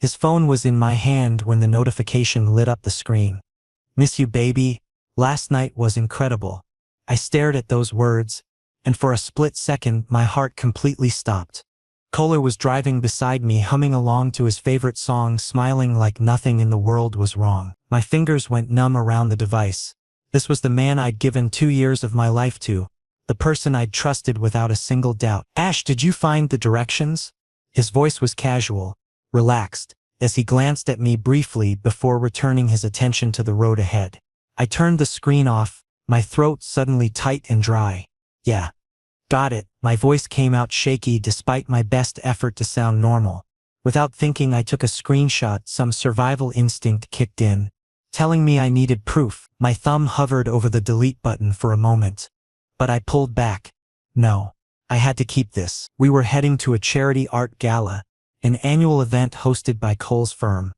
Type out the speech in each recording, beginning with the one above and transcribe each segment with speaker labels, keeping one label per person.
Speaker 1: His phone was in my hand when the notification lit up the screen. "Miss you, baby. Last night was incredible." I stared at those words, and for a split second my heart completely stopped. Kohler was driving beside me, humming along to his favorite song, smiling like nothing in the world was wrong. My fingers went numb around the device. This was the man I'd given 2 years of my life to, the person I'd trusted without a single doubt. "Ash, did you find the directions?" His voice was casual, relaxed, as he glanced at me briefly before returning his attention to the road ahead. I turned the screen off, my throat suddenly tight and dry. "Yeah. Got it." My voice came out shaky despite my best effort to sound normal. Without thinking, I took a screenshot. Some survival instinct kicked in, telling me I needed proof. My thumb hovered over the delete button for a moment, but I pulled back. No, I had to keep this. We were heading to a charity art gala, an annual event hosted by Cole's firm.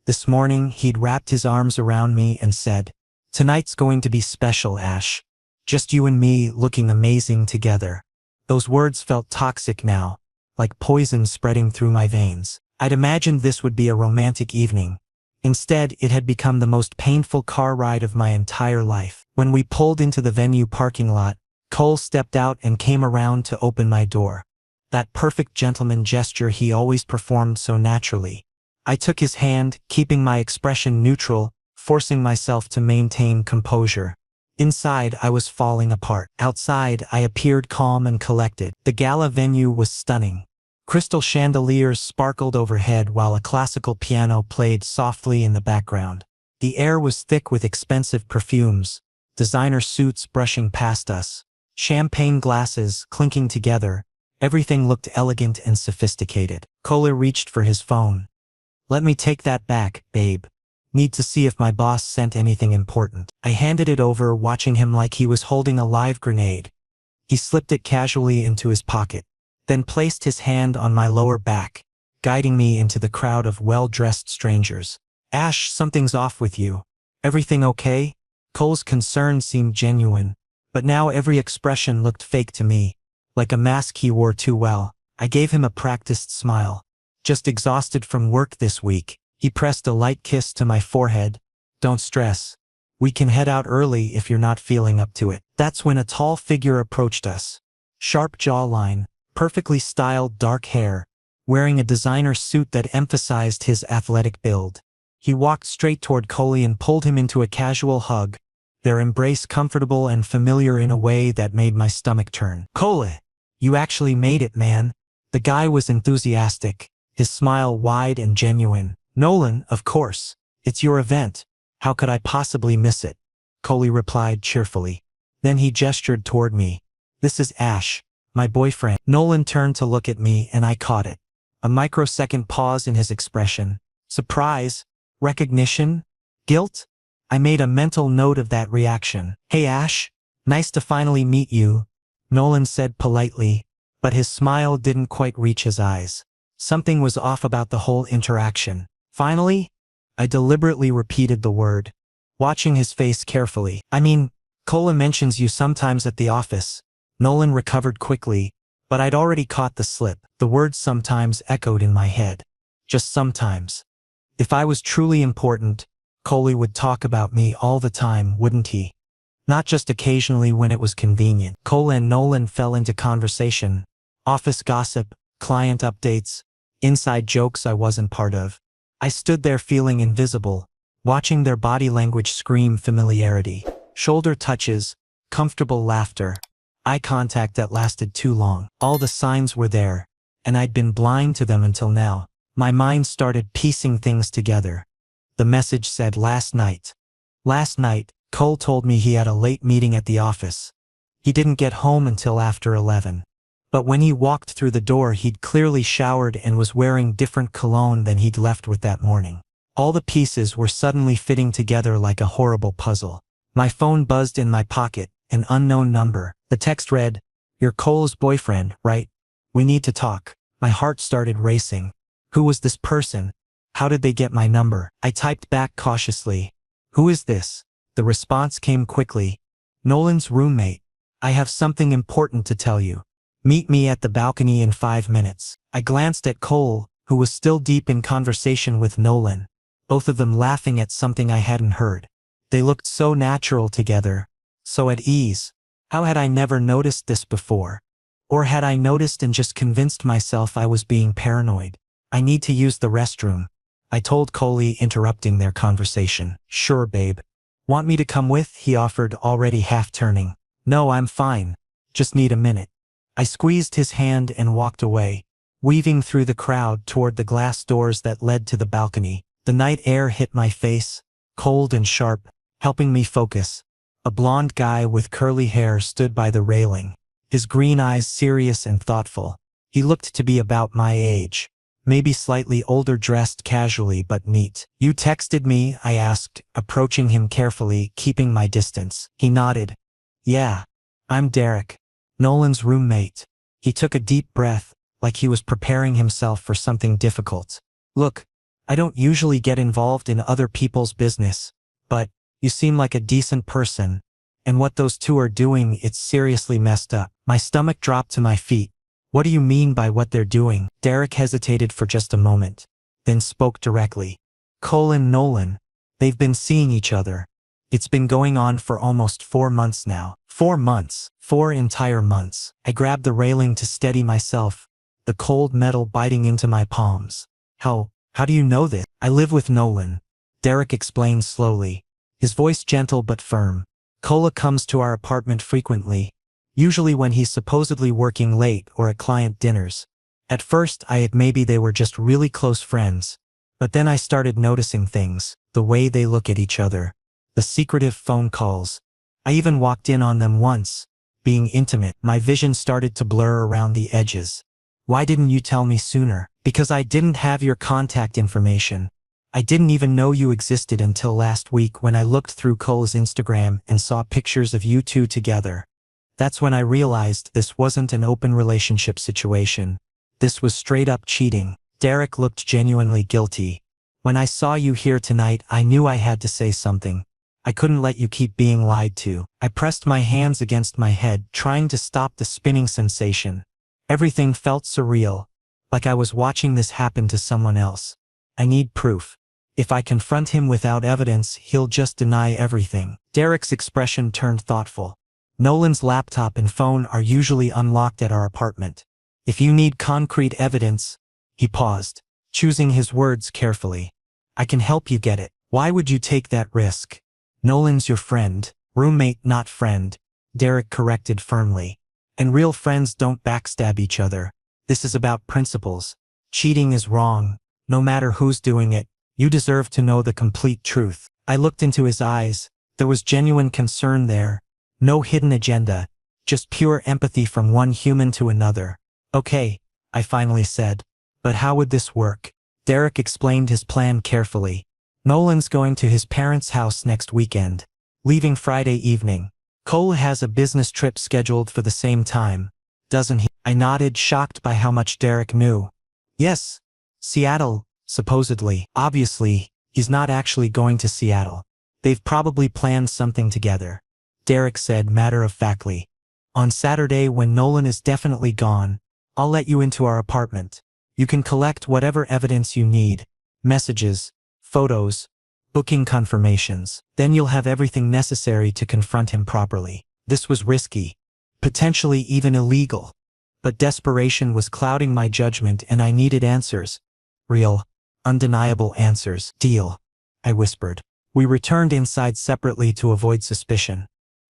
Speaker 1: This morning, he'd wrapped his arms around me and said, "Tonight's going to be special, Ash. Just you and me looking amazing together." Those words felt toxic now, like poison spreading through my veins. I'd imagined this would be a romantic evening. Instead, it had become the most painful car ride of my entire life. When we pulled into the venue parking lot, Cole stepped out and came around to open my door. That perfect gentleman gesture he always performed so naturally. I took his hand, keeping my expression neutral, forcing myself to maintain composure. Inside, I was falling apart. Outside, I appeared calm and collected. The gala venue was stunning. Crystal chandeliers sparkled overhead while a classical piano played softly in the background. The air was thick with expensive perfumes, designer suits brushing past us, champagne glasses clinking together. Everything looked elegant and sophisticated. Kohler reached for his phone. "Let me take that back, babe. Need to see if my boss sent anything important." I handed it over, watching him like he was holding a live grenade. He slipped it casually into his pocket, then placed his hand on my lower back, guiding me into the crowd of well-dressed strangers. "Ash, something's off with you. Everything okay?" Cole's concern seemed genuine, but now every expression looked fake to me, like a mask he wore too well. I gave him a practiced smile. "Just exhausted from work this week." He pressed a light kiss to my forehead. "Don't stress. We can head out early if you're not feeling up to it." That's when a tall figure approached us. Sharp jawline, perfectly styled dark hair, wearing a designer suit that emphasized his athletic build. He walked straight toward Cole and pulled him into a casual hug, their embrace comfortable and familiar in a way that made my stomach turn. "Cole, you actually made it, man." The guy was enthusiastic, his smile wide and genuine. "Nolan, of course. It's your event. How could I possibly miss it?" Cole replied cheerfully. Then he gestured toward me. "This is Ash, my boyfriend." Nolan turned to look at me and I caught it. A microsecond pause in his expression. Surprise? Recognition? Guilt? I made a mental note of that reaction. "Hey Ash, nice to finally meet you," Nolan said politely, but his smile didn't quite reach his eyes. Something was off about the whole interaction. "Finally?" I deliberately repeated the word, watching his face carefully. "I mean, Cole mentions you sometimes at the office." Nolan recovered quickly, but I'd already caught the slip. The word "sometimes" echoed in my head. Just sometimes. If I was truly important, Cole would talk about me all the time, wouldn't he? Not just occasionally when it was convenient. Cole and Nolan fell into conversation. Office gossip, client updates, inside jokes I wasn't part of. I stood there feeling invisible, watching their body language scream familiarity. Shoulder touches, comfortable laughter, eye contact that lasted too long. All the signs were there, and I'd been blind to them until now. My mind started piecing things together. The message said last night. Last night, Cole told me he had a late meeting at the office. He didn't get home until after 11. But when he walked through the door, he'd clearly showered and was wearing different cologne than he'd left with that morning. All the pieces were suddenly fitting together like a horrible puzzle. My phone buzzed in my pocket, an unknown number. The text read, "You're Cole's boyfriend, right? We need to talk." My heart started racing. Who was this person? How did they get my number? I typed back cautiously. "Who is this?" The response came quickly. "Nolan's roommate. I have something important to tell you. Meet me at the balcony in 5 minutes." I glanced at Cole, who was still deep in conversation with Nolan, both of them laughing at something I hadn't heard. They looked so natural together, so at ease. How had I never noticed this before? Or had I noticed and just convinced myself I was being paranoid? I need to use the restroom, I told Coley, interrupting their conversation. Sure, babe. Want me to come with? He offered, already half turning. No, I'm fine. Just need a minute. I squeezed his hand and walked away, weaving through the crowd toward the glass doors that led to the balcony. The night air hit my face, cold and sharp, helping me focus. A blonde guy with curly hair stood by the railing, his green eyes serious and thoughtful. He looked to be about my age, maybe slightly older, dressed casually but neat. You texted me? I asked, approaching him carefully, keeping my distance. He nodded. Yeah. I'm Derek, Nolan's roommate. He took a deep breath, like he was preparing himself for something difficult. Look, I don't usually get involved in other people's business, but you seem like a decent person, and what those two are doing, it's seriously messed up. My stomach dropped to my feet. What do you mean by what they're doing? Derek hesitated for just a moment, then spoke directly. Nolan, they've been seeing each other. It's been going on for almost 4 months now. 4 months. 4 entire months. I grabbed the railing to steady myself, the cold metal biting into my palms. How do you know this? I live with Nolan, Derek explained slowly, his voice gentle but firm. Cola comes to our apartment frequently, usually when he's supposedly working late or at client dinners. At first I had maybe they were just really close friends, but then I started noticing things, the way they look at each other, the secretive phone calls. I even walked in on them once, being intimate. My vision started to blur around the edges. Why didn't you tell me sooner? Because I didn't have your contact information. I didn't even know you existed until last week when I looked through Cole's Instagram and saw pictures of you two together. That's when I realized this wasn't an open relationship situation. This was straight up cheating. Derek looked genuinely guilty. When I saw you here tonight, I knew I had to say something. I couldn't let you keep being lied to. I pressed my hands against my head, trying to stop the spinning sensation. Everything felt surreal, like I was watching this happen to someone else. I need proof. If I confront him without evidence, he'll just deny everything. Derek's expression turned thoughtful. Nolan's laptop and phone are usually unlocked at our apartment. If you need concrete evidence, he paused, choosing his words carefully. I can help you get it. Why would you take that risk? Nolan's your friend, roommate not friend, Derek corrected firmly. And real friends don't backstab each other. This is about principles. Cheating is wrong, no matter who's doing it. You deserve to know the complete truth. I looked into his eyes. There was genuine concern there. No hidden agenda. Just pure empathy from one human to another. Okay, I finally said. But how would this work? Derek explained his plan carefully. Nolan's going to his parents' house next weekend, leaving Friday evening. Cole has a business trip scheduled for the same time, doesn't he? I nodded, shocked by how much Derek knew. Yes, Seattle, supposedly. Obviously, he's not actually going to Seattle. They've probably planned something together, Derek said matter-of-factly. On Saturday, when Nolan is definitely gone, I'll let you into our apartment. You can collect whatever evidence you need, messages, photos, booking confirmations. Then you'll have everything necessary to confront him properly. This was risky, potentially even illegal. But desperation was clouding my judgment and I needed answers. Real, undeniable answers. Deal, I whispered. We returned inside separately to avoid suspicion.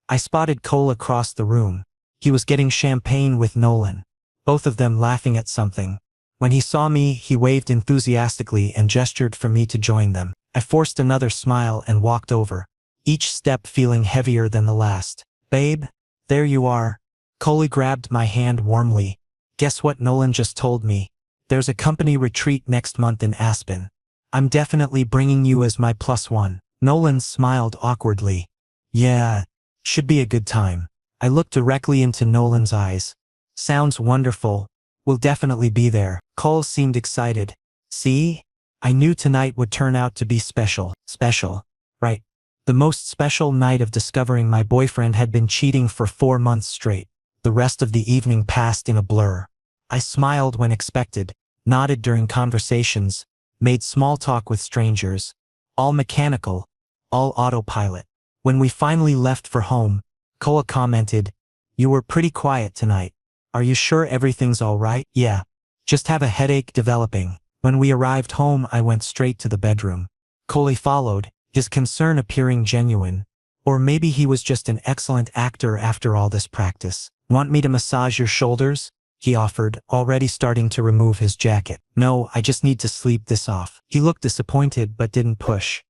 Speaker 1: I spotted Cole across the room. He was getting champagne with Nolan, both of them laughing at something. When he saw me, he waved enthusiastically and gestured for me to join them. I forced another smile and walked over, each step feeling heavier than the last. Babe, there you are. Cole grabbed my hand warmly. Guess what Nolan just told me? There's a company retreat next month in Aspen. I'm definitely bringing you as my +1. Nolan smiled awkwardly. Yeah, should be a good time. I looked directly into Nolan's eyes. Sounds wonderful. We'll definitely be there. Cole seemed excited. See? I knew tonight would turn out to be special. Special, right? The most special night of discovering my boyfriend had been cheating for 4 months straight. The rest of the evening passed in a blur. I smiled when expected, nodded during conversations, made small talk with strangers. All mechanical, all autopilot. When we finally left for home, Koa commented, "You were pretty quiet tonight. Are you sure everything's all right?" "Yeah. Just have a headache developing." When we arrived home, I went straight to the bedroom. Coley followed, his concern appearing genuine. Or maybe he was just an excellent actor after all this practice. "Want me to massage your shoulders?" he offered, already starting to remove his jacket. "No, I just need to sleep this off." He looked disappointed but didn't push.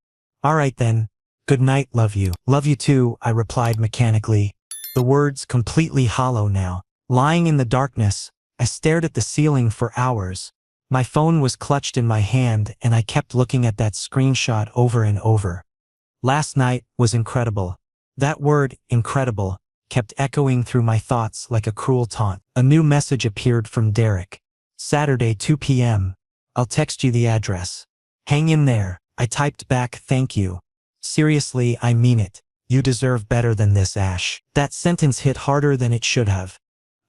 Speaker 1: "All right then. Good night, love you." "Love you too," I replied mechanically, the words completely hollow now. Lying in the darkness, I stared at the ceiling for hours. My phone was clutched in my hand and I kept looking at that screenshot over and over. Last night was incredible. That word, incredible, kept echoing through my thoughts like a cruel taunt. A new message appeared from Derek. "Saturday 2 p.m. I'll text you the address. Hang in there." I typed back, "Thank you. Seriously, I mean it. You deserve better than this, Ash." That sentence hit harder than it should have.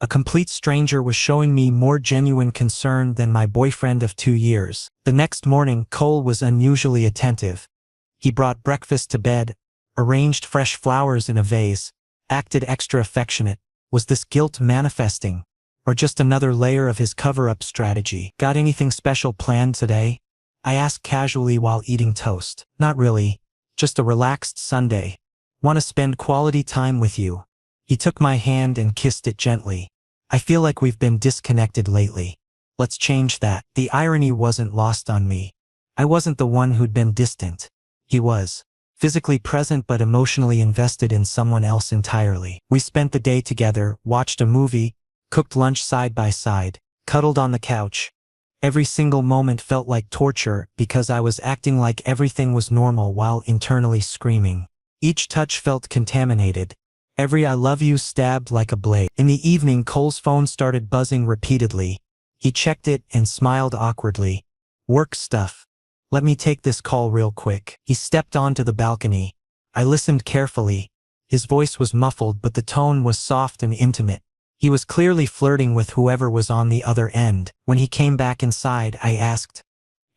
Speaker 1: A complete stranger was showing me more genuine concern than my boyfriend of 2 years. The next morning, Cole was unusually attentive. He brought breakfast to bed, arranged fresh flowers in a vase, acted extra affectionate. Was this guilt manifesting? Or just another layer of his cover-up strategy? "Got anything special planned today?" I asked casually while eating toast. "Not really. Just a relaxed Sunday. Want to spend quality time with you." He took my hand and kissed it gently. "I feel like we've been disconnected lately. Let's change that." The irony wasn't lost on me. I wasn't the one who'd been distant. He was. Physically present but emotionally invested in someone else entirely. We spent the day together, watched a movie, cooked lunch side by side, cuddled on the couch. Every single moment felt like torture because I was acting like everything was normal while internally screaming. Each touch felt contaminated. Every "I love you" stabbed like a blade. In the evening, Cole's phone started buzzing repeatedly. He checked it and smiled awkwardly. "Work stuff. Let me take this call real quick." He stepped onto the balcony. I listened carefully. His voice was muffled but the tone was soft and intimate. He was clearly flirting with whoever was on the other end. When he came back inside, I asked,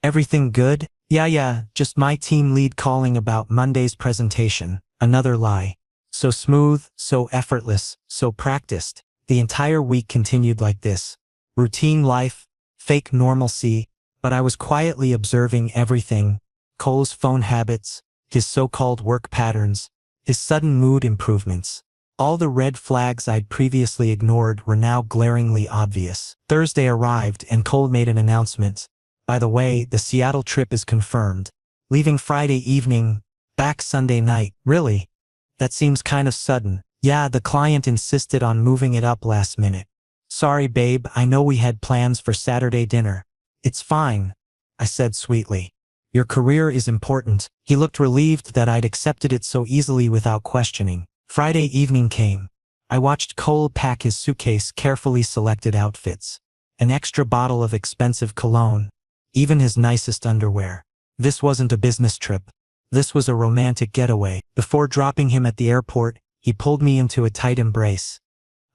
Speaker 1: "Everything good?" Yeah, just my team lead calling about Monday's presentation." Another lie. So smooth, so effortless, so practiced. The entire week continued like this. Routine life, fake normalcy, but I was quietly observing everything. Cole's phone habits, his so-called work patterns, his sudden mood improvements. All the red flags I'd previously ignored were now glaringly obvious. Thursday arrived and Cole made an announcement. "By the way, the Seattle trip is confirmed. Leaving Friday evening, back Sunday night." "Really? That seems kind of sudden." "Yeah, the client insisted on moving it up last minute." "Sorry, babe, I know we had plans for Saturday dinner." "It's fine," I said sweetly. "Your career is important." He looked relieved that I'd accepted it so easily without questioning. Friday evening came. I watched Cole pack his suitcase, carefully selected outfits. An extra bottle of expensive cologne. Even his nicest underwear. This wasn't a business trip. This was a romantic getaway. Before dropping him at the airport, he pulled me into a tight embrace.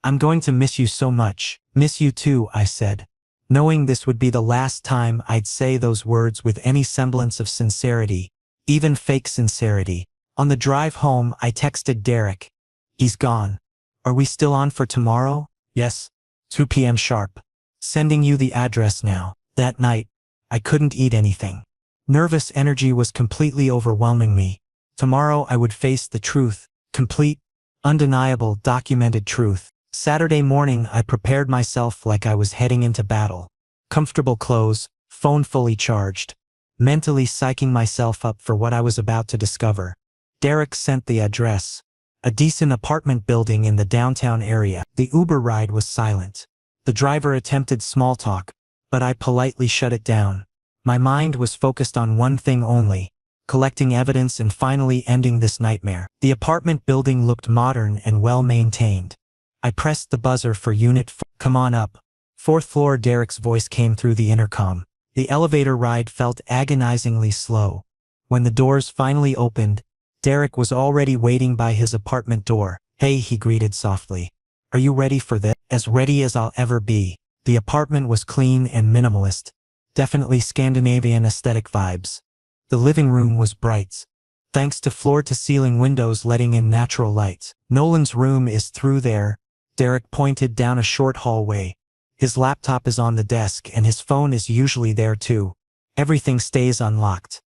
Speaker 1: "I'm going to miss you so much." "Miss you too," I said, knowing this would be the last time I'd say those words with any semblance of sincerity, even fake sincerity. On the drive home, I texted Derek. "He's gone. Are we still on for tomorrow?" "Yes. 2 p.m. sharp. Sending you the address now." That night, I couldn't eat anything. Nervous energy was completely overwhelming me. Tomorrow I would face the truth, complete, undeniable, documented truth. Saturday morning I prepared myself like I was heading into battle. Comfortable clothes, phone fully charged. Mentally psyching myself up for what I was about to discover. Derek sent the address. A decent apartment building in the downtown area. The Uber ride was silent. The driver attempted small talk, but I politely shut it down. My mind was focused on one thing only, collecting evidence and finally ending this nightmare. The apartment building looked modern and well-maintained. I pressed the buzzer for Unit 4. "Come on up." 4th floor. Derek's voice came through the intercom. The elevator ride felt agonizingly slow. When the doors finally opened, Derek was already waiting by his apartment door. "Hey," he greeted softly. "Are you ready for this?" "As ready as I'll ever be." The apartment was clean and minimalist. definitely Scandinavian aesthetic vibes. The living room was bright, thanks to floor-to-ceiling windows letting in natural light. Nolan's room is through there. Derek pointed down a short hallway. His laptop is on the desk and his phone is usually there too. Everything stays unlocked.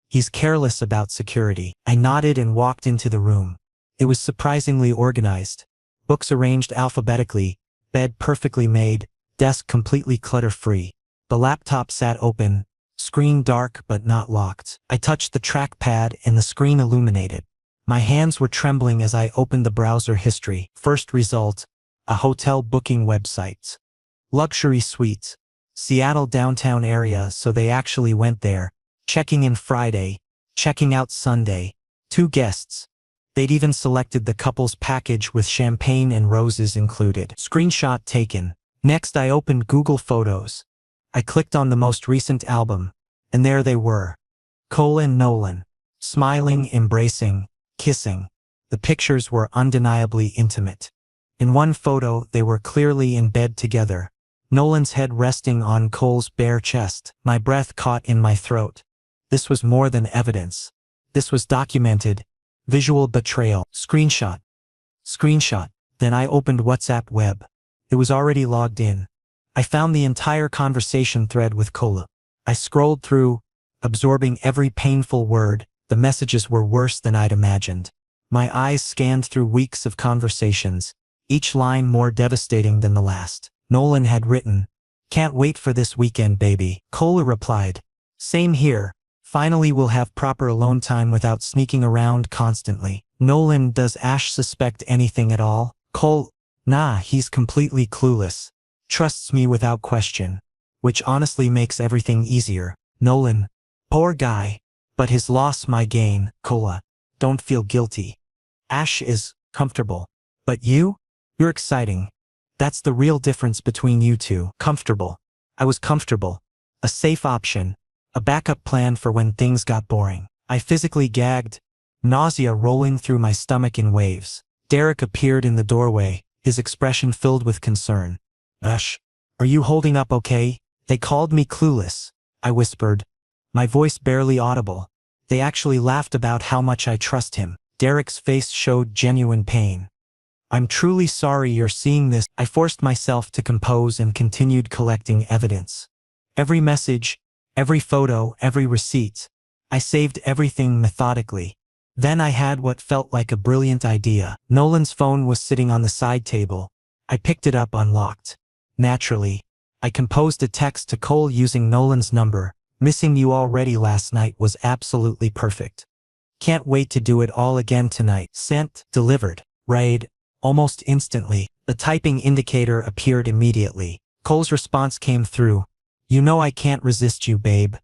Speaker 1: He's careless about security. I nodded and walked into the room. It was surprisingly organized. Books arranged alphabetically, bed perfectly made, desk completely clutter-free. The laptop sat open, screen dark but not locked. I touched the trackpad and the screen illuminated. My hands were trembling as I opened the browser history. First result, a hotel booking website. Luxury suites. Seattle downtown area, so they actually went there. Checking in Friday, checking out Sunday. 2 guests. They'd even selected the couple's package with champagne and roses included. Screenshot taken. Next I opened Google Photos. I clicked on the most recent album, and there they were. Cole and Nolan. Smiling, embracing, kissing. The pictures were undeniably intimate. In one photo, they were clearly in bed together. Nolan's head resting on Cole's bare chest. My breath caught in my throat. This was more than evidence. This was documented. Visual betrayal. Screenshot. Screenshot. Then I opened WhatsApp web. It was already logged in. I found the entire conversation thread with Cole. I scrolled through, absorbing every painful word. The messages were worse than I'd imagined. My eyes scanned through weeks of conversations, each line more devastating than the last. Nolan had written, "Can't wait for this weekend, baby." Cole replied, "Same here. Finally we'll have proper alone time without sneaking around constantly." Nolan, "Does Ash suspect anything at all?" Cole, "Nah, he's completely clueless. Trusts me without question." Which honestly makes everything easier. Nolan, "Poor guy. But his loss my gain." Cole, "Don't feel guilty. Ash is comfortable. But you? You're exciting. That's the real difference between you two." Comfortable. I was comfortable. A safe option. A backup plan for when things got boring. I physically gagged, nausea rolling through my stomach in waves. Derek appeared in the doorway, his expression filled with concern. "Ash, are you holding up okay?" "They called me clueless," I whispered, my voice barely audible. "They actually laughed about how much I trust him." Derek's face showed genuine pain. "I'm truly sorry you're seeing this." I forced myself to compose and continued collecting evidence. Every message, every photo, every receipt. I saved everything methodically. Then I had what felt like a brilliant idea. Nolan's phone was sitting on the side table. I picked it up unlocked. Naturally, I composed a text to Cole using Nolan's number. "Missing you already last night was absolutely perfect. Can't wait to do it all again tonight." Sent. Delivered. Read. Almost instantly, the typing indicator appeared immediately. Cole's response came through. "You know I can't resist you, babe.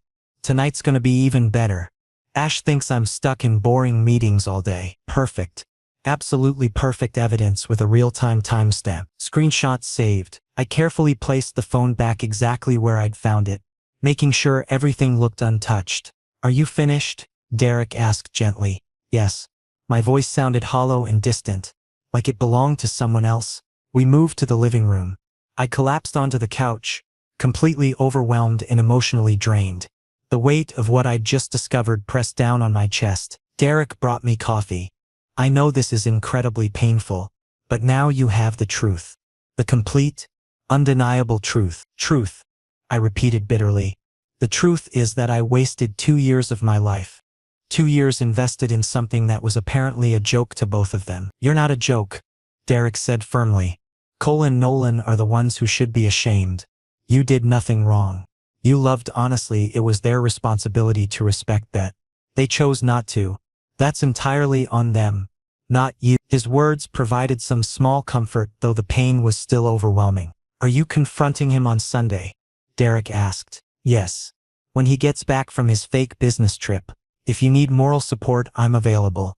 Speaker 1: Tonight's gonna be even better. Ash thinks I'm stuck in boring meetings all day." Perfect. Absolutely perfect evidence with a real-time timestamp. Screenshot saved. I carefully placed the phone back exactly where I'd found it, making sure everything looked untouched. "Are you finished?" Derek asked gently. "Yes." My voice sounded hollow and distant, like it belonged to someone else. We moved to the living room. I collapsed onto the couch, completely overwhelmed and emotionally drained. The weight of what I'd just discovered pressed down on my chest. Derek brought me coffee. "I know this is incredibly painful, but now you have the truth. The complete, undeniable truth." "Truth," I repeated bitterly. "The truth is that I wasted 2 years of my life. 2 years invested in something that was apparently a joke to both of them." "You're not a joke," Derek said firmly. "Cole and Nolan are the ones who should be ashamed. You did nothing wrong. You loved honestly. It was their responsibility to respect that. They chose not to. That's entirely on them, not you." His words provided some small comfort, though the pain was still overwhelming. "Are you confronting him on Sunday?" Derek asked. "Yes. When he gets back from his fake business trip. If you need moral support, I'm available.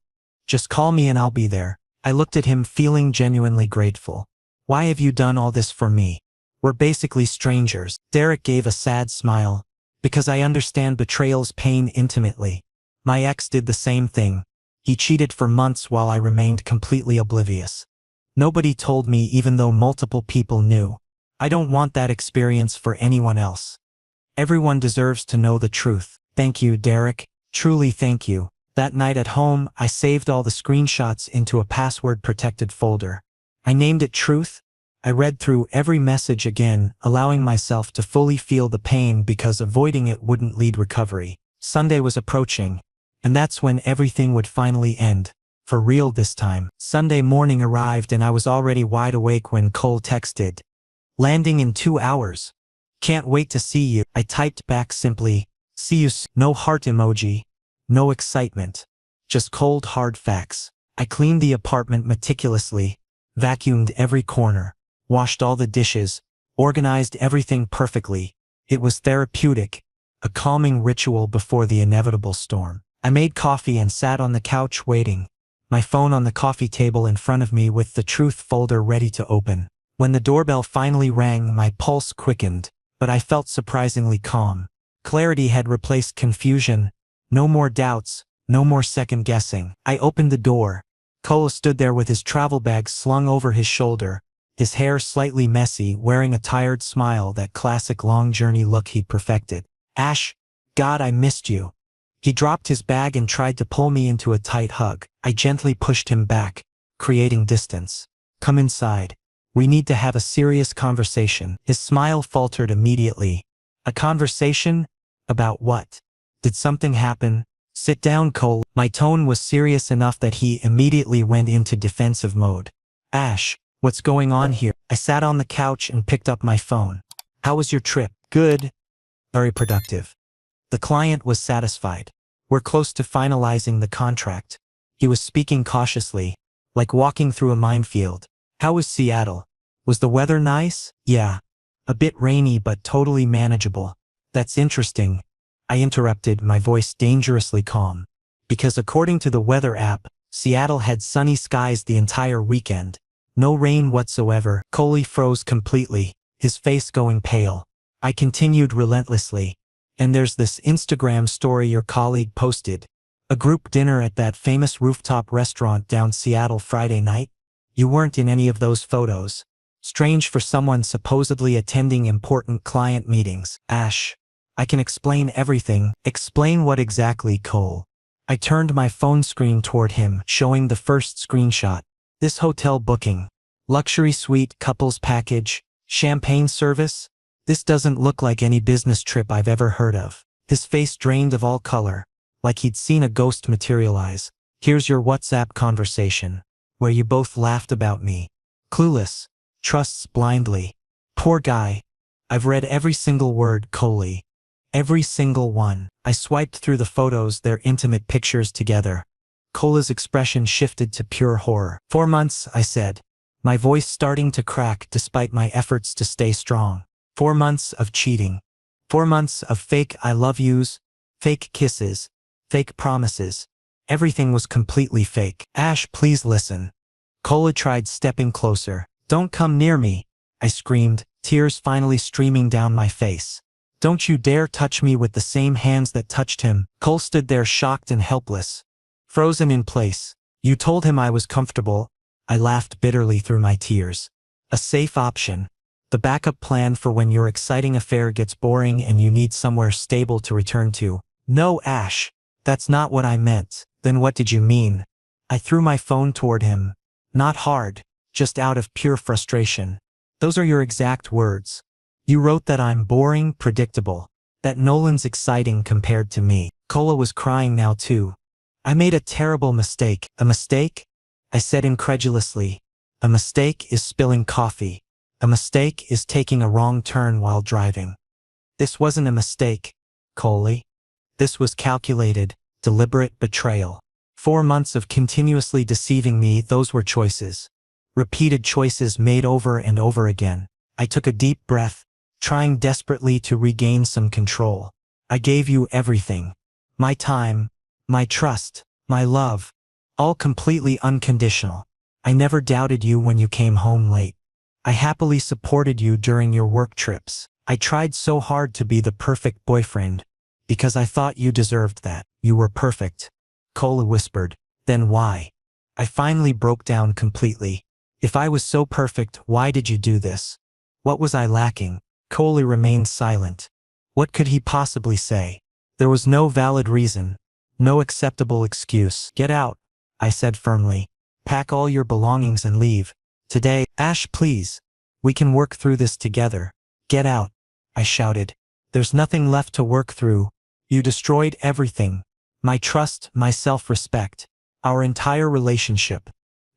Speaker 1: Just call me and I'll be there." I looked at him, feeling genuinely grateful. "Why have you done all this for me? We're basically strangers." Derek gave a sad smile. "Because I understand betrayal's pain intimately. My ex did the same thing. He cheated for months while I remained completely oblivious. Nobody told me even though multiple people knew. I don't want that experience for anyone else." Everyone deserves to know the truth. Thank you, Derek. Truly thank you. That night at home, I saved all the screenshots into a password-protected folder. I named it Truth. I read through every message again, allowing myself to fully feel the pain because avoiding it wouldn't lead recovery. Sunday was approaching, and that's when everything would finally end. For real this time. Sunday morning arrived and I was already wide awake when Cole texted. Landing in 2 hours. Can't wait to see you. I typed back simply, see you soon. No heart emoji. No excitement. Just cold hard facts. I cleaned the apartment meticulously, vacuumed every corner, washed all the dishes, organized everything perfectly. It was therapeutic, a calming ritual before the inevitable storm. I made coffee and sat on the couch waiting, my phone on the coffee table in front of me with the Truth folder ready to open. When the doorbell finally rang, my pulse quickened, but I felt surprisingly calm. Clarity had replaced confusion. No more doubts, no more second guessing. I opened the door. Cole stood there with his travel bag slung over his shoulder, his hair slightly messy, wearing a tired smile, that classic long journey look he'd perfected. Ash, God, I missed you. He dropped his bag and tried to pull me into a tight hug. I gently pushed him back, creating distance. Come inside. We need to have a serious conversation. His smile faltered immediately. A conversation? About what? Did something happen? Sit down, Cole. My tone was serious enough that he immediately went into defensive mode. Ash, what's going on here? I sat on the couch and picked up my phone. How was your trip? Good. Very productive. The client was satisfied. We're close to finalizing the contract. He was speaking cautiously, like walking through a minefield. How was Seattle? Was the weather nice? Yeah. A bit rainy but totally manageable. That's interesting. I interrupted, my voice dangerously calm. Because according to the weather app, Seattle had sunny skies the entire weekend. No rain whatsoever. Cole froze completely, his face going pale. I continued relentlessly. And there's this Instagram story your colleague posted. A group dinner at that famous rooftop restaurant down Seattle Friday night? You weren't in any of those photos. Strange for someone supposedly attending important client meetings. Ash. I can explain everything. Explain what exactly, Cole? I turned my phone screen toward him, showing the first screenshot. This hotel booking. Luxury suite, couples package, champagne service? This doesn't look like any business trip I've ever heard of. His face drained of all color, like he'd seen a ghost materialize. Here's your WhatsApp conversation, where you both laughed about me. Clueless. Trusts blindly. Poor guy. I've read every single word, Cole. Every single one. I swiped through the photos, their intimate pictures together. Cole's expression shifted to pure horror. 4 months, I said, my voice starting to crack despite my efforts to stay strong. 4 months of cheating. 4 months of fake I love yous, fake kisses, fake promises. Everything was completely fake. Ash, please listen. Cole tried stepping closer. Don't come near me, I screamed, tears finally streaming down my face. Don't you dare touch me with the same hands that touched him. Cole stood there shocked and helpless, frozen in place. You told him I was comfortable. I laughed bitterly through my tears. A safe option. The backup plan for when your exciting affair gets boring and you need somewhere stable to return to. No, Ash. That's not what I meant. Then what did you mean? I threw my phone toward him. Not hard, just out of pure frustration. Those are your exact words. You wrote that I'm boring, predictable, that Nolan's exciting compared to me. Cole was crying now too. I made a terrible mistake. A mistake? I said incredulously. A mistake is spilling coffee. A mistake is taking a wrong turn while driving. This wasn't a mistake, Cole. This was calculated, deliberate betrayal. 4 months of continuously deceiving me, those were choices. Repeated choices made over and over again. I took a deep breath, trying desperately to regain some control. I gave you everything. My time, my trust, my love. All completely unconditional. I never doubted you when you came home late. I happily supported you during your work trips. I tried so hard to be the perfect boyfriend, because I thought you deserved that. You were perfect. Cole whispered. Then why? I finally broke down completely. If I was so perfect, why did you do this? What was I lacking? Cole remained silent. What could he possibly say? There was no valid reason, no acceptable excuse. Get out, I said firmly. Pack all your belongings and leave. Today. Ash, please. We can work through this together. Get out, I shouted. There's nothing left to work through. You destroyed everything. My trust, my self-respect, our entire relationship.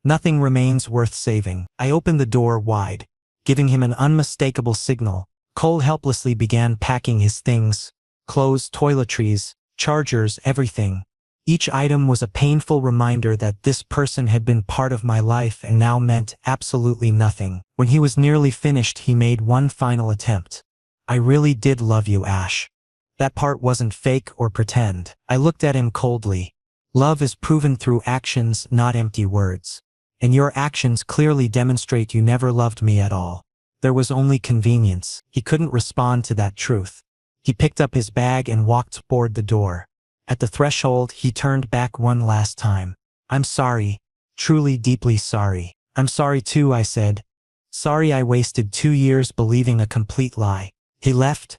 Speaker 1: Nothing remains worth saving. I opened the door wide, giving him an unmistakable signal. Cole helplessly began packing his things, clothes, toiletries, chargers, everything. Each item was a painful reminder that this person had been part of my life and now meant absolutely nothing. When he was nearly finished, he made one final attempt. I really did love you, Ash. That part wasn't fake or pretend. I looked at him coldly. Love is proven through actions, not empty words. And your actions clearly demonstrate you never loved me at all. There was only convenience. He couldn't respond to that truth. He picked up his bag and walked toward the door. At the threshold, he turned back one last time. I'm sorry. Truly, deeply sorry. I'm sorry too, I said. Sorry I wasted 2 years believing a complete lie. He left.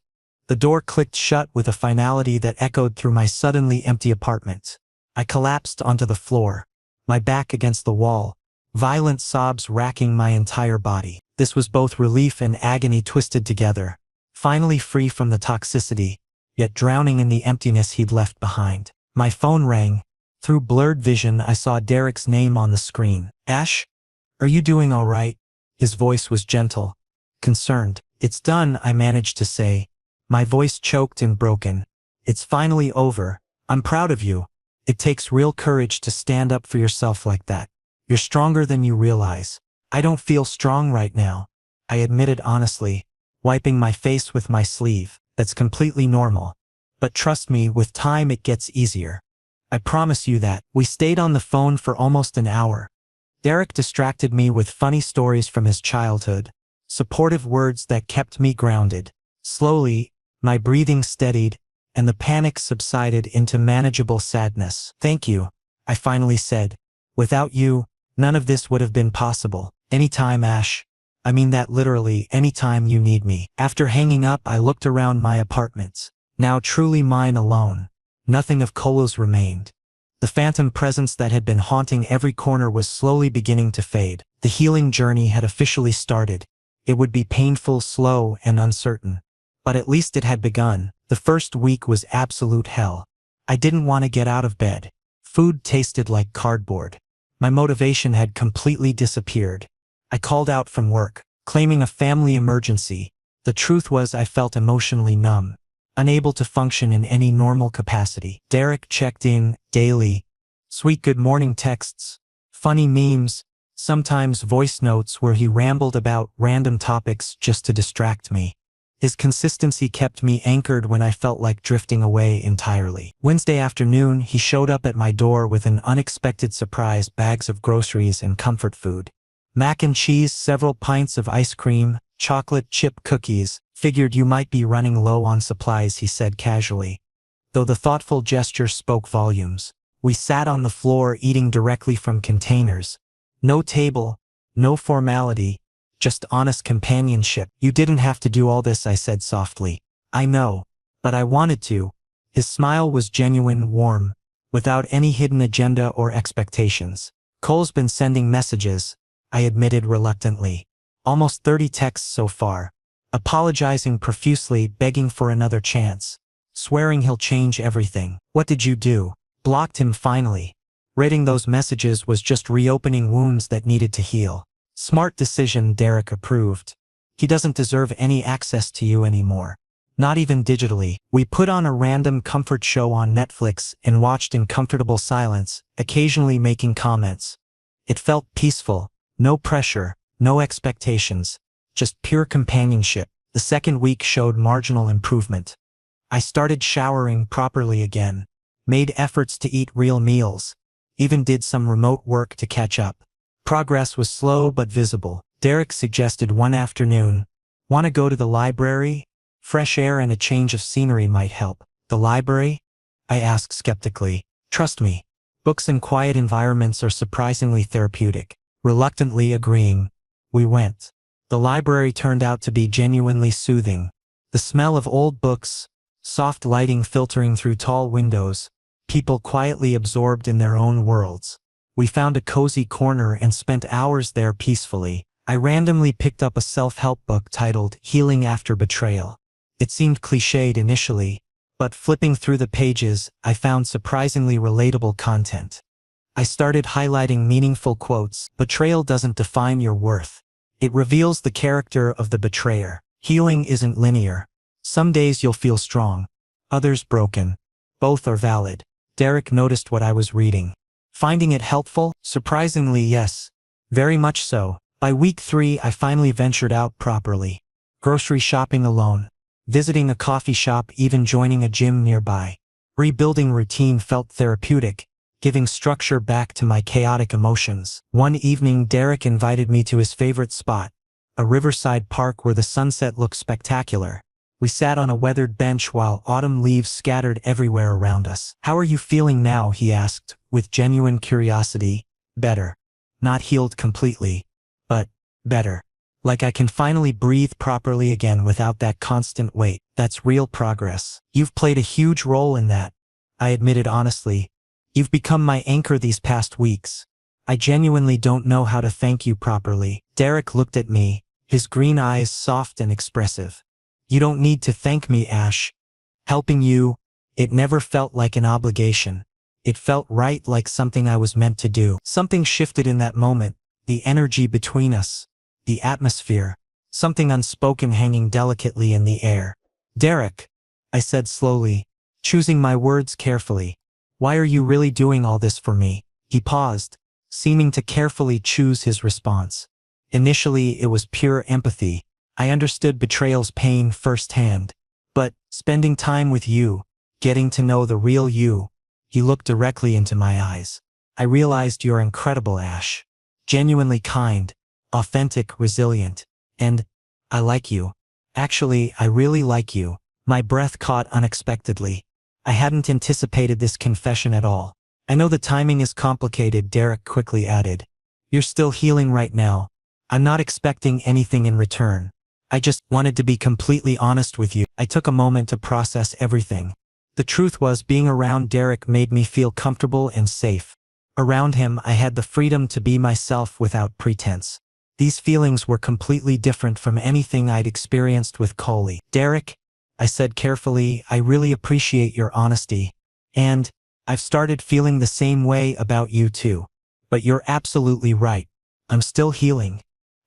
Speaker 1: The door clicked shut with a finality that echoed through my suddenly empty apartment. I collapsed onto the floor, my back against the wall, violent sobs racking my entire body. This was both relief and agony twisted together. Finally free from the toxicity, yet drowning in the emptiness he'd left behind. My phone rang. Through blurred vision, I saw Derek's name on the screen. Ash? Are you doing all right? His voice was gentle, concerned. It's done, I managed to say, my voice choked and broken. It's finally over. I'm proud of you. It takes real courage to stand up for yourself like that. You're stronger than you realize. I don't feel strong right now, I admitted honestly, wiping my face with my sleeve. That's completely normal. But trust me, with time it gets easier. I promise you that. We stayed on the phone for almost an hour. Derek distracted me with funny stories from his childhood, supportive words that kept me grounded. Slowly, my breathing steadied, and the panic subsided into manageable sadness. Thank you, I finally said. Without you, none of this would have been possible. Anytime, Ash. I mean that literally, anytime you need me. After hanging up, I looked around my apartment. Now truly mine alone. Nothing of Colo's remained. The phantom presence that had been haunting every corner was slowly beginning to fade. The healing journey had officially started. It would be painful, slow, and uncertain. But at least it had begun. The first week was absolute hell. I didn't want to get out of bed. Food tasted like cardboard. My motivation had completely disappeared. I called out from work, claiming a family emergency. The truth was I felt emotionally numb, unable to function in any normal capacity. Derek checked in daily. Sweet good morning texts, funny memes, sometimes voice notes where he rambled about random topics just to distract me. His consistency kept me anchored when I felt like drifting away entirely. Wednesday afternoon, he showed up at my door with an unexpected surprise: bags of groceries and comfort food. Mac and cheese, several pints of ice cream, chocolate chip cookies. Figured you might be running low on supplies, he said casually. Though the thoughtful gesture spoke volumes. We sat on the floor eating directly from containers. No table, no formality, just honest companionship. You didn't have to do all this, I said softly. I know, but I wanted to. His smile was genuine, warm, without any hidden agenda or expectations. Cole's been sending messages, I admitted reluctantly. Almost 30 texts so far. Apologizing profusely, begging for another chance. Swearing he'll change everything. What did you do? Blocked him finally. Reading those messages was just reopening wounds that needed to heal. Smart decision, Derek approved. He doesn't deserve any access to you anymore. Not even digitally. We put on a random comfort show on Netflix and watched in comfortable silence, occasionally making comments. It felt peaceful. No pressure, no expectations, just pure companionship. The second week showed marginal improvement. I started showering properly again, made efforts to eat real meals, even did some remote work to catch up. Progress was slow but visible. Derek suggested one afternoon, "Want to go to the library? Fresh air and a change of scenery might help." The library? I asked skeptically. Trust me, books in quiet environments are surprisingly therapeutic. Reluctantly agreeing, we went. The library turned out to be genuinely soothing. The smell of old books, soft lighting filtering through tall windows, people quietly absorbed in their own worlds. We found a cozy corner and spent hours there peacefully. I randomly picked up a self-help book titled Healing After Betrayal. It seemed cliched initially, but flipping through the pages, I found surprisingly relatable content. I started highlighting meaningful quotes. Betrayal doesn't define your worth. It reveals the character of the betrayer. Healing isn't linear. Some days you'll feel strong, others broken. Both are valid. Derek noticed what I was reading. Finding it helpful? Surprisingly, yes. Very much so. By week 3, I finally ventured out properly. Grocery shopping alone. Visiting a coffee shop, even joining a gym nearby. Rebuilding routine felt therapeutic, giving structure back to my chaotic emotions. One evening, Derek invited me to his favorite spot, a riverside park where the sunset looked spectacular. We sat on a weathered bench while autumn leaves scattered everywhere around us. "How are you feeling now?" he asked, with genuine curiosity. "Better. Not healed completely, but better. Like I can finally breathe properly again without that constant weight. That's real progress." "You've played a huge role in that," I admitted honestly. "You've become my anchor these past weeks. I genuinely don't know how to thank you properly." Derek looked at me, his green eyes soft and expressive. "You don't need to thank me, Ash. Helping you, it never felt like an obligation. It felt right, like something I was meant to do." Something shifted in that moment, the energy between us, the atmosphere, something unspoken hanging delicately in the air. "Derek," I said slowly, choosing my words carefully, "why are you really doing all this for me?" He paused, seeming to carefully choose his response. Initially, it was pure empathy. I understood betrayal's pain firsthand. "But spending time with you, getting to know the real you." He looked directly into my eyes. "I realized you're incredible, Ash. Genuinely kind, authentic, resilient. And I like you. Actually, I really like you." My breath caught unexpectedly. I hadn't anticipated this confession at all. "I know the timing is complicated," Derek quickly added. "You're still healing right now. I'm not expecting anything in return. I just wanted to be completely honest with you." I took a moment to process everything. The truth was, being around Derek made me feel comfortable and safe. Around him, I had the freedom to be myself without pretense. These feelings were completely different from anything I'd experienced with Coley. "Derek," I said carefully, "I really appreciate your honesty. And I've started feeling the same way about you too. But you're absolutely right. I'm still healing.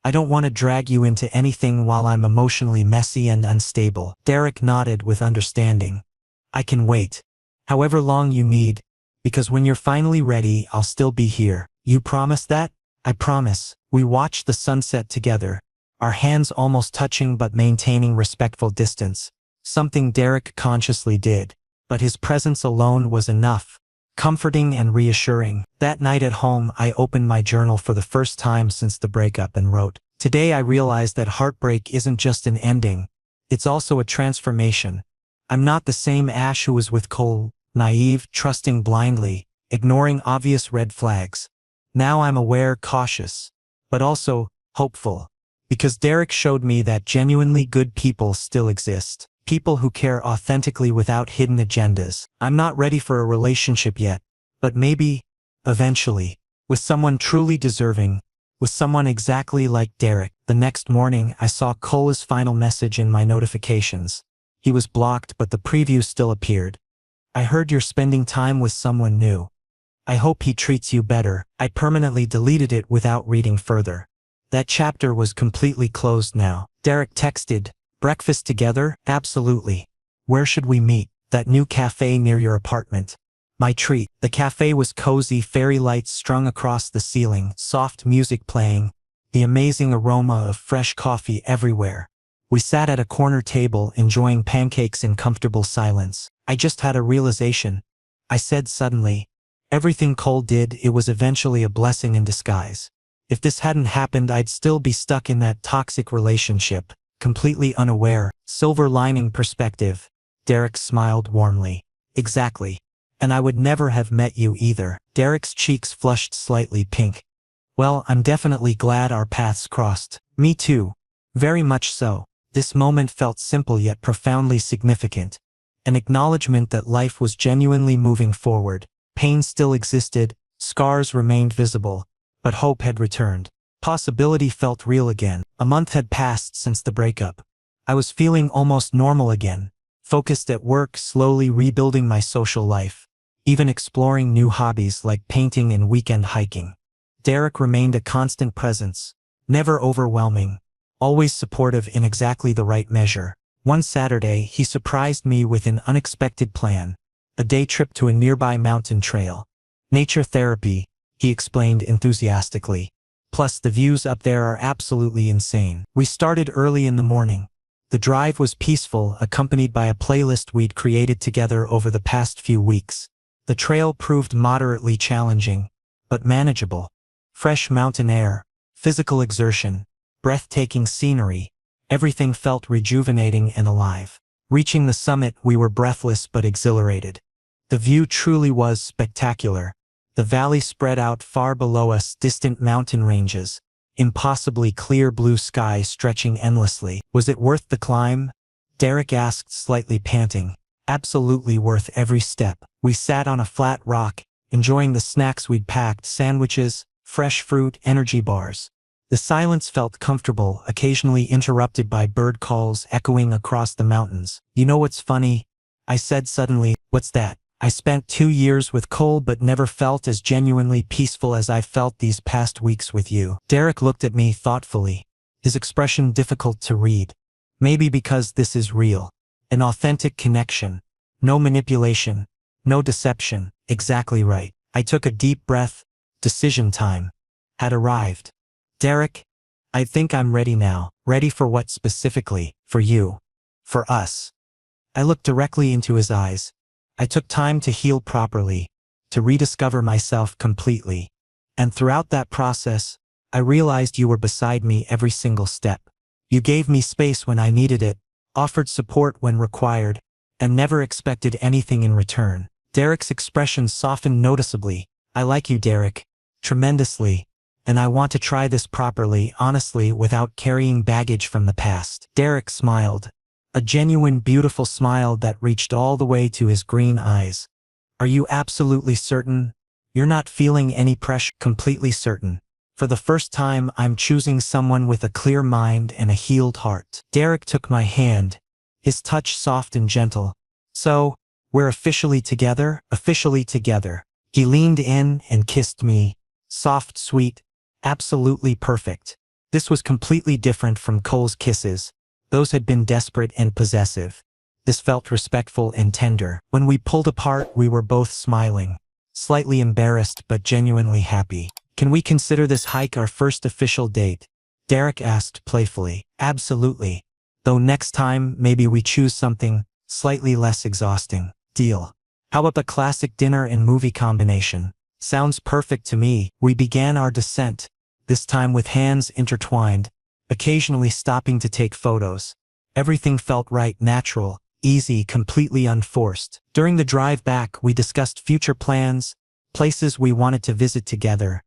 Speaker 1: I don't want to drag you into anything while I'm emotionally messy and unstable." Derek nodded with understanding. "I can wait. However long you need. Because when you're finally ready, I'll still be here. You promise that?" "I promise." We watched the sunset together, our hands almost touching but maintaining respectful distance. Something Derek consciously did. But his presence alone was enough. Comforting and reassuring. That night at home, I opened my journal for the first time since the breakup and wrote, "Today I realized that heartbreak isn't just an ending. It's also a transformation. I'm not the same Ash who was with Cole, naive, trusting blindly, ignoring obvious red flags. Now I'm aware, cautious, but also hopeful. Because Derek showed me that genuinely good people still exist. People who care authentically without hidden agendas. I'm not ready for a relationship yet, but maybe, eventually, with someone truly deserving, with someone exactly like Derek." The next morning, I saw Cole's final message in my notifications. He was blocked, but the preview still appeared. "I heard you're spending time with someone new. I hope he treats you better." I permanently deleted it without reading further. That chapter was completely closed now. Derek texted, "Breakfast together?" "Absolutely. Where should we meet?" "That new cafe near your apartment." My treat. The cafe was cozy, fairy lights strung across the ceiling, soft music playing, the amazing aroma of fresh coffee everywhere. We sat at a corner table, enjoying pancakes in comfortable silence. "I just had a realization," I said suddenly. "Everything Cole did, it was eventually a blessing in disguise. If this hadn't happened, I'd still be stuck in that toxic relationship, completely unaware." Silver lining perspective. Derek smiled warmly. "Exactly. And I would never have met you either." Derek's cheeks flushed slightly pink. "Well, I'm definitely glad our paths crossed." "Me too. Very much so." This moment felt simple yet profoundly significant. an acknowledgement that life was genuinely moving forward. Pain still existed, scars remained visible, but hope had returned. Possibility felt real again. A month had passed since the breakup. I was feeling almost normal again, focused at work, slowly rebuilding my social life, even exploring new hobbies like painting and weekend hiking. Derek remained a constant presence, never overwhelming, always supportive in exactly the right measure. One Saturday, he surprised me with an unexpected plan, a day trip to a nearby mountain trail. Nature therapy, he explained enthusiastically. Plus, the views up there are absolutely insane. We started early in the morning. The drive was peaceful, accompanied by a playlist we'd created together over the past few weeks. The trail proved moderately challenging, but manageable. Fresh mountain air, physical exertion, breathtaking scenery, everything felt rejuvenating and alive. Reaching the summit, we were breathless but exhilarated. The view truly was spectacular. The valley spread out far below us, distant mountain ranges, impossibly clear blue sky stretching endlessly. Was it worth the climb? Derek asked, slightly panting. Absolutely worth every step. We sat on a flat rock, enjoying the snacks we'd packed, sandwiches, fresh fruit, energy bars. The silence felt comfortable, occasionally interrupted by bird calls echoing across the mountains. You know what's funny? I said suddenly. What's that? I spent 2 years with Cole but never felt as genuinely peaceful as I felt these past weeks with you. Derek looked at me thoughtfully, his expression difficult to read. Maybe because this is real. An authentic connection. No manipulation. No deception. Exactly right. I took a deep breath. Decision time had arrived. Derek, I think I'm ready now. Ready for what specifically? For you. For us. I looked directly into his eyes. I took time to heal properly, to rediscover myself completely. And throughout that process, I realized you were beside me every single step. You gave me space when I needed it, offered support when required, and never expected anything in return. Derek's expression softened noticeably. I like you, Derek, tremendously, and I want to try this properly, honestly, without carrying baggage from the past. Derek smiled. A genuine, beautiful smile that reached all the way to his green eyes. Are you absolutely certain? You're not feeling any pressure? Completely certain. For the first time, I'm choosing someone with a clear mind and a healed heart. Derek took my hand, his touch soft and gentle. So, we're officially together? Officially together. He leaned in and kissed me. Soft, sweet, absolutely perfect. This was completely different from Cole's kisses. Those had been desperate and possessive. This felt respectful and tender. When we pulled apart, we were both smiling, slightly embarrassed but genuinely happy. Can we consider this hike our first official date? Derek asked playfully. Absolutely. Though next time, maybe we choose something slightly less exhausting. Deal. How about the classic dinner and movie combination? Sounds perfect to me. We began our descent, this time with hands intertwined, occasionally stopping to take photos. Everything felt right, natural, easy, completely unforced. During the drive back, we discussed future plans, places we wanted to visit together,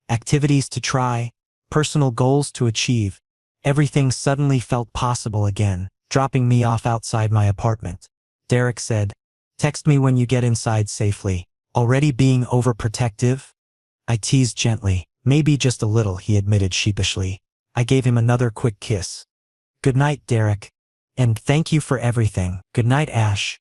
Speaker 1: activities to try, personal goals to achieve. Everything suddenly felt possible again. Dropping me off outside my apartment, Derek said, "Text me when you get inside safely." Already being overprotective? I teased gently. Maybe just a little, he admitted sheepishly. I gave him another quick kiss. Good night, Derek. And thank you for everything. Good night, Ash.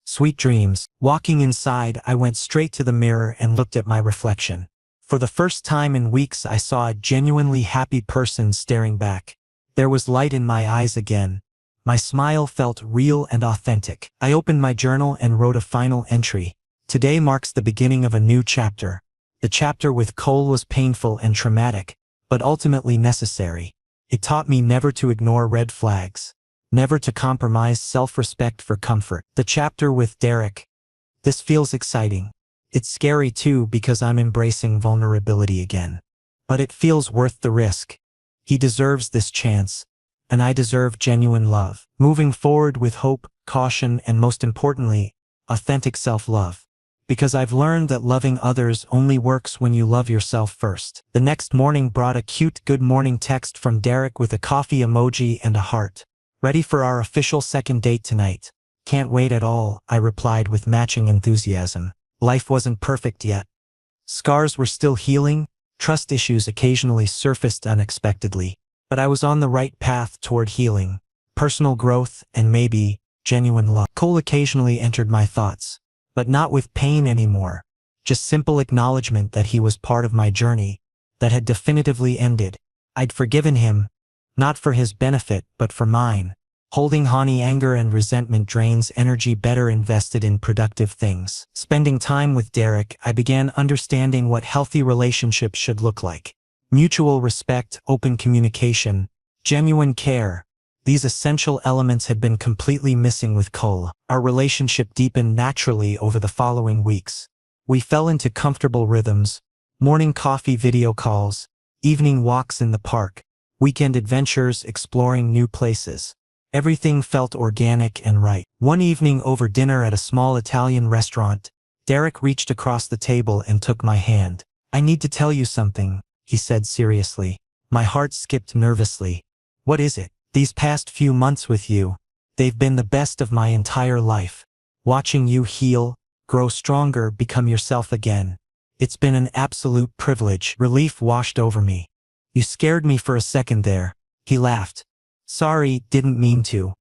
Speaker 1: Sweet dreams. Walking inside, I went straight to the mirror and looked at my reflection. For the first time in weeks, I saw a genuinely happy person staring back. There was light in my eyes again. My smile felt real and authentic. I opened my journal and wrote a final entry. Today marks the beginning of a new chapter. The chapter with Cole was painful and traumatic, but ultimately necessary. It taught me never to ignore red flags, never to compromise self-respect for comfort. The chapter with Derek. This feels exciting. It's scary too because I'm embracing vulnerability again. But it feels worth the risk. He deserves this chance, and I deserve genuine love. Moving forward with hope, caution, and most importantly, authentic self-love. Because I've learned that loving others only works when you love yourself first. The next morning brought a cute good morning text from Derek with a coffee emoji and a heart. Ready for our official second date tonight. Can't wait at all, I replied with matching enthusiasm. Life wasn't perfect yet. Scars were still healing, trust issues occasionally surfaced unexpectedly. But I was on the right path toward healing, personal growth, and maybe genuine love. Cole occasionally entered my thoughts, but not with pain anymore. Just simple acknowledgement that he was part of my journey, that had definitively ended. I'd forgiven him, not for his benefit, but for mine. Holding honey, anger and resentment drains energy better invested in productive things. Spending time with Derek, I began understanding what healthy relationships should look like. Mutual respect, open communication, genuine care. These essential elements had been completely missing with Cole. Our relationship deepened naturally over the following weeks. We fell into comfortable rhythms, morning coffee video calls, evening walks in the park, weekend adventures exploring new places. Everything felt organic and right. One evening over dinner at a small Italian restaurant, Derek reached across the table and took my hand. "I need to tell you something," he said seriously. My heart skipped nervously. "What is it?" "These past few months with you, they've been the best of my entire life. Watching you heal, grow stronger, become yourself again. It's been an absolute privilege." Relief washed over me. "You scared me for a second there," he laughed. "Sorry, didn't mean to.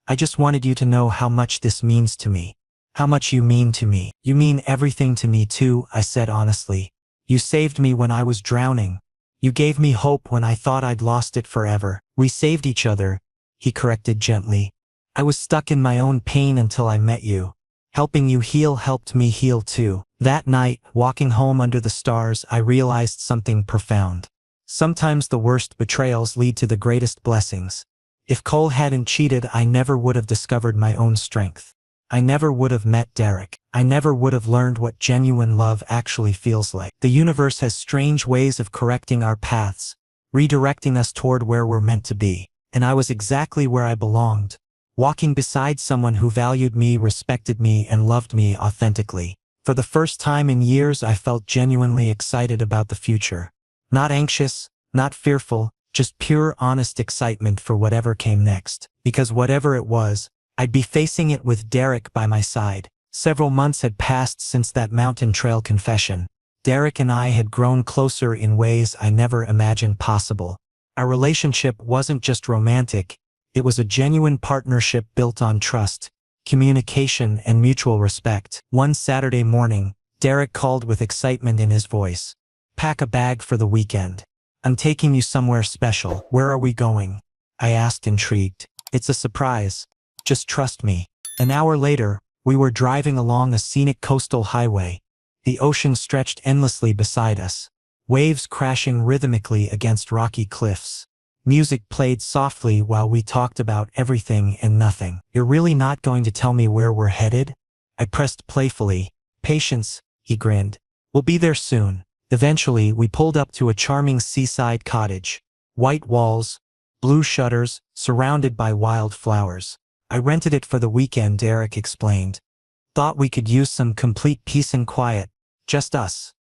Speaker 1: I just wanted you to know how much this means to me. How much you mean to me." "You mean everything to me too," I said honestly. "You saved me when I was drowning. You gave me hope when I thought I'd lost it forever." "We saved each other," he corrected gently. "I was stuck in my own pain until I met you. Helping you heal helped me heal too." That night, walking home under the stars, I realized something profound. Sometimes the worst betrayals lead to the greatest blessings. If Cole hadn't cheated, I never would have discovered my own strength. I never would have met Derek. I never would have learned what genuine love actually feels like. The universe has strange ways of correcting our paths, redirecting us toward where we're meant to be. And I was exactly where I belonged, walking beside someone who valued me, respected me, and loved me authentically. For the first time in years, I felt genuinely excited about the future. Not anxious, not fearful, just pure, honest excitement for whatever came next. Because whatever it was, I'd be facing it with Derek by my side. Several months had passed since that mountain trail confession. Derek and I had grown closer in ways I never imagined possible. Our relationship wasn't just romantic, it was a genuine partnership built on trust, communication, and mutual respect. One Saturday morning, Derek called with excitement in his voice. "Pack a bag for the weekend. I'm taking you somewhere special." "Where are we going?" I asked, intrigued. "It's a surprise. Just trust me." An hour later, we were driving along a scenic coastal highway. The ocean stretched endlessly beside us, waves crashing rhythmically against rocky cliffs. Music played softly while we talked about everything and nothing. "You're really not going to tell me where we're headed?" I pressed playfully. "Patience," he grinned. "We'll be there soon." Eventually, we pulled up to a charming seaside cottage. White walls, blue shutters, surrounded by wild flowers. "I rented it for the weekend," Derek explained. "Thought we could use some complete peace and quiet. Just us,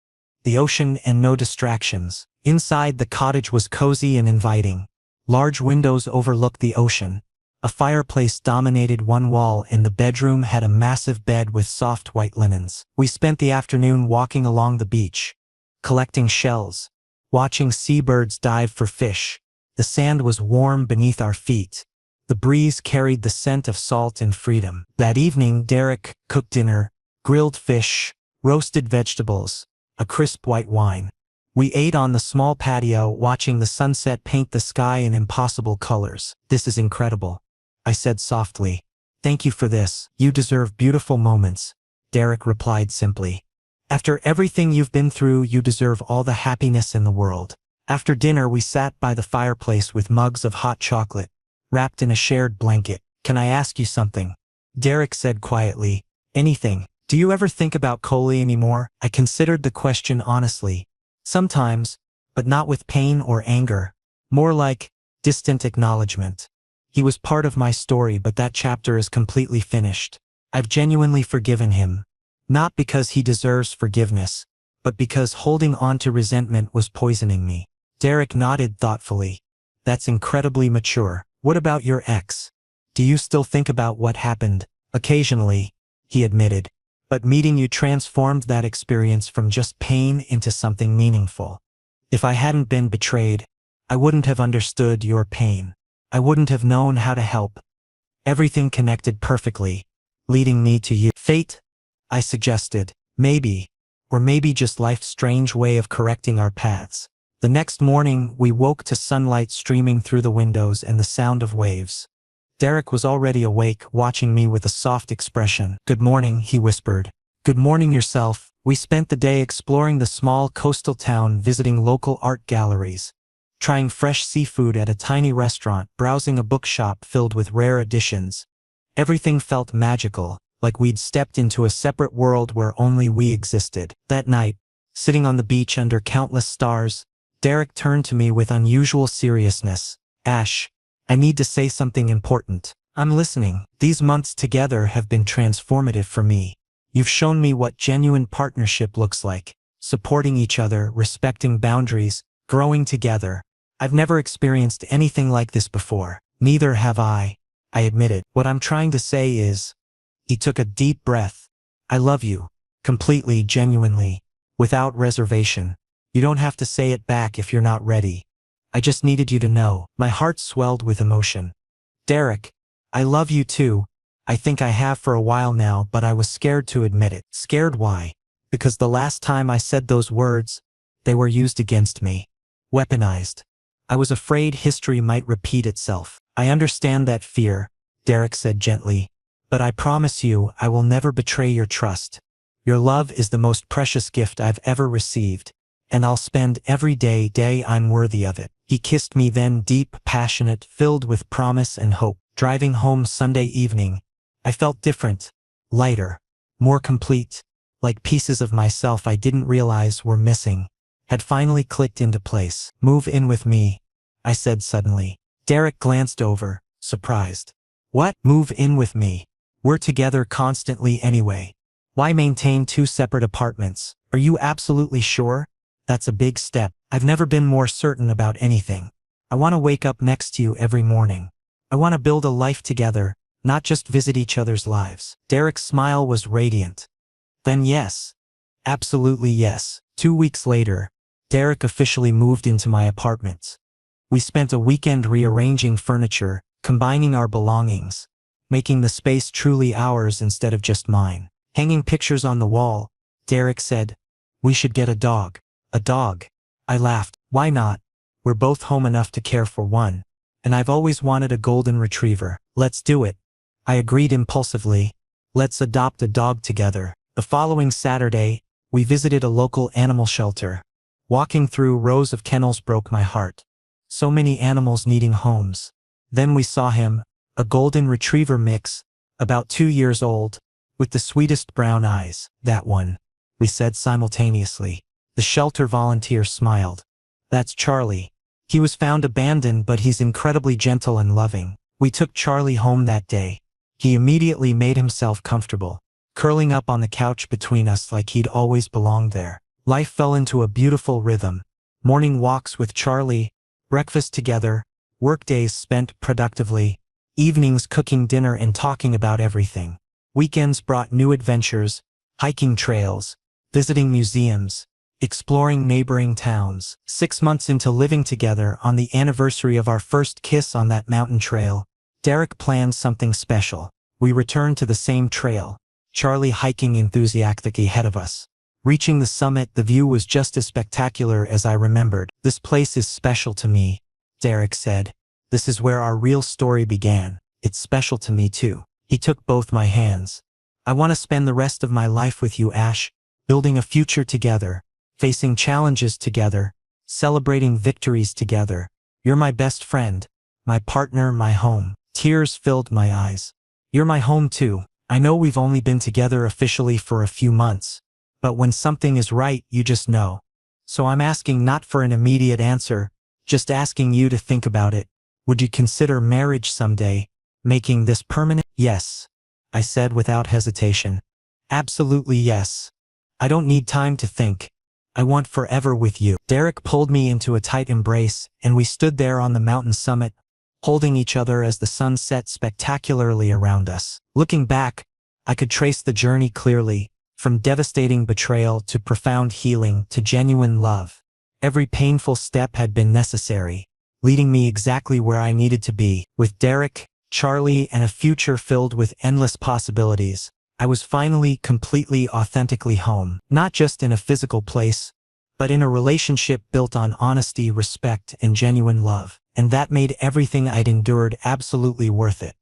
Speaker 1: the ocean, and no distractions." Inside, the cottage was cozy and inviting. Large windows overlooked the ocean. A fireplace dominated one wall, and the bedroom had a massive bed with soft white linens. We spent the afternoon walking along the beach, collecting shells, watching seabirds dive for fish. The sand was warm beneath our feet. The breeze carried the scent of salt and freedom. That evening, Derek cooked dinner, grilled fish, roasted vegetables, a crisp white wine. We ate on the small patio, watching the sunset paint the sky in impossible colors. "This is incredible," I said softly. "Thank you for this." "You deserve beautiful moments," Derek replied simply. "After everything you've been through, you deserve all the happiness in the world." After dinner, we sat by the fireplace with mugs of hot chocolate, wrapped in a shared blanket. "Can I ask you something?" Derek said quietly. "Anything." "Do you ever think about Cole anymore?" I considered the question honestly. "Sometimes, but not with pain or anger. More like distant acknowledgement. He was part of my story, but that chapter is completely finished. I've genuinely forgiven him. Not because he deserves forgiveness, but because holding on to resentment was poisoning me." Derek nodded thoughtfully. "That's incredibly mature. What about your ex? Do you still think about what happened?" Occasionally, he admitted. But meeting you transformed that experience from just pain into something meaningful. If I hadn't been betrayed, I wouldn't have understood your pain. I wouldn't have known how to help. Everything connected perfectly, leading me to you. Fate? I suggested. Maybe. Or maybe just life's strange way of correcting our paths. The next morning, we woke to sunlight streaming through the windows and the sound of waves. Derek was already awake, watching me with a soft expression. "Good morning," he whispered. "Good morning yourself." We spent the day exploring the small coastal town, visiting local art galleries, trying fresh seafood at a tiny restaurant, browsing a bookshop filled with rare editions. Everything felt magical, like we'd stepped into a separate world where only we existed. That night, sitting on the beach under countless stars, Derek turned to me with unusual seriousness. "Ash, I need to say something important." "I'm listening." "These months together have been transformative for me. You've shown me what genuine partnership looks like. Supporting each other, respecting boundaries, growing together. I've never experienced anything like this before." "Neither have I admitted. "What I'm trying to say is..." He took a deep breath. "I love you. Completely, genuinely. Without reservation. You don't have to say it back if you're not ready. I just needed you to know." My heart swelled with emotion. "Derek, I love you too. I think I have for a while now, but I was scared to admit it." "Scared why?" "Because the last time I said those words, they were used against me. Weaponized. I was afraid history might repeat itself." "I understand that fear," Derek said gently. "But I promise you, I will never betray your trust. Your love is the most precious gift I've ever received, and I'll spend every day I'm worthy of it." He kissed me then, deep, passionate, filled with promise and hope. Driving home Sunday evening, I felt different, lighter, more complete, like pieces of myself I didn't realize were missing had finally clicked into place. "Move in with me," I said suddenly. Derek glanced over, surprised. "What? Move in with me? We're together constantly anyway. Why maintain two separate apartments? Are you absolutely sure? That's a big step." "I've never been more certain about anything. I want to wake up next to you every morning. I want to build a life together, not just visit each other's lives." Derek's smile was radiant. "Then yes. Absolutely yes." 2 weeks later, Derek officially moved into my apartment. We spent a weekend rearranging furniture, combining our belongings, making the space truly ours instead of just mine. Hanging pictures on the wall, Derek said, "We should get a dog." "A dog?" I laughed. "Why not? We're both home enough to care for one. And I've always wanted a golden retriever." "Let's do it." I agreed impulsively. "Let's adopt a dog together." The following Saturday, we visited a local animal shelter. Walking through rows of kennels broke my heart. So many animals needing homes. Then we saw him, a golden retriever mix, about 2 years old, with the sweetest brown eyes. "That one," we said simultaneously. The shelter volunteer smiled. "That's Charlie. He was found abandoned, but he's incredibly gentle and loving." We took Charlie home that day. He immediately made himself comfortable, curling up on the couch between us like he'd always belonged there. Life fell into a beautiful rhythm. Morning walks with Charlie, breakfast together, workdays spent productively, evenings cooking dinner and talking about everything. Weekends brought new adventures, hiking trails, visiting museums, exploring neighboring towns. 6 months into living together, on the anniversary of our first kiss on that mountain trail, Derek planned something special. We returned to the same trail, Charlie hiking enthusiastically ahead of us. Reaching the summit, the view was just as spectacular as I remembered. "This place is special to me," Derek said. "This is where our real story began." "It's special to me too." He took both my hands. "I want to spend the rest of my life with you, Ash, building a future together, facing challenges together, celebrating victories together. You're my best friend, my partner, my home." Tears filled my eyes. "You're my home too. I know we've only been together officially for a few months, but when something is right, you just know. So I'm asking not for an immediate answer, just asking you to think about it. Would you consider marriage someday, making this permanent?" "Yes," I said without hesitation. "Absolutely yes. I don't need time to think. I want forever with you." Derek pulled me into a tight embrace, and we stood there on the mountain summit, holding each other as the sun set spectacularly around us. Looking back, I could trace the journey clearly, from devastating betrayal to profound healing to genuine love. Every painful step had been necessary, leading me exactly where I needed to be. With Derek, Charlie, and a future filled with endless possibilities, I was finally completely authentically home. Not just in a physical place, but in a relationship built on honesty, respect, and genuine love. And that made everything I'd endured absolutely worth it.